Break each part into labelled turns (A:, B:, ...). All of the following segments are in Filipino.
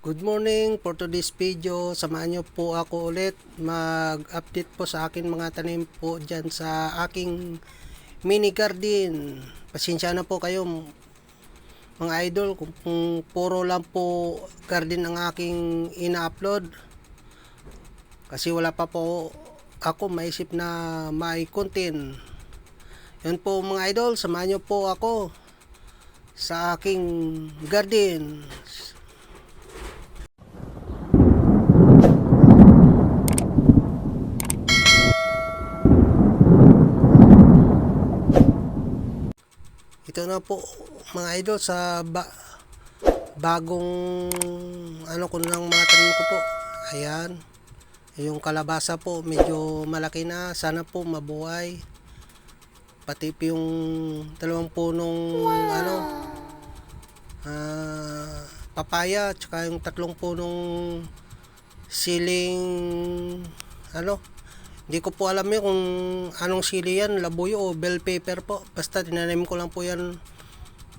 A: Good morning, for today's video, samahan nyo po ako ulit mag-update po sa akin mga tanim po dyan sa aking mini garden. Pasensya na po kayo mga idol kung puro lang po garden ang aking ina-upload, kasi wala pa po ako maisip na may content. Yun po mga idol, samahan nyo po ako sa aking garden. Ito na po mga idol sa bagong ko ng mga tanim ko po. Ayan, yung kalabasa po medyo malaki na, sana po mabuhay. Pati po yung dalawang punong papaya, tsaka yung tatlong punong siling hindi ko po alam yun kung anong sili yan, labuyo o bell pepper po. Basta tinanim ko lang po yan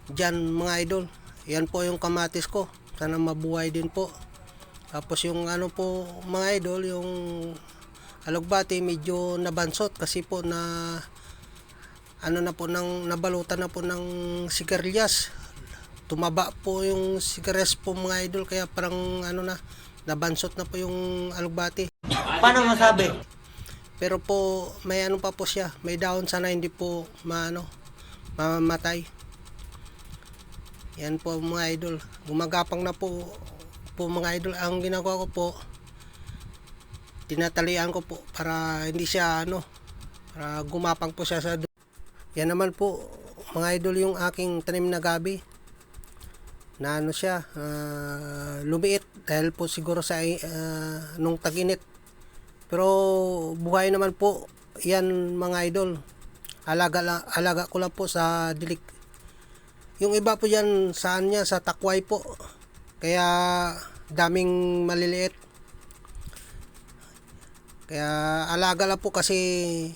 A: dyan mga idol. Yan po yung kamatis ko, sana mabuhay din po. Tapos yung po mga idol, yung alugbati medyo nabansot kasi po na na po nabalutan na po ng sigarilyas. Tumaba po yung sigarilyas po mga idol, kaya parang nabansot na po yung alugbati.
B: Paano masabi?
A: Pero po may pa po siya, may dahon, sana hindi po mamamatay. Yan po mga idol, gumagapang na po mga idol. Ang ginagawa ko po, tinatalian ko po para hindi siya para gumapang po siya sa yan naman po mga idol yung aking tanim na gabi na siya lumiit dahil po siguro sa nung tag-init. Pero buhay naman po yan mga idol. Alaga ko lang po sa dilik. Yung iba po yan saan niya, sa takway po, kaya daming maliliit. Kaya alaga lang po kasi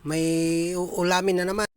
A: may ulamin na naman.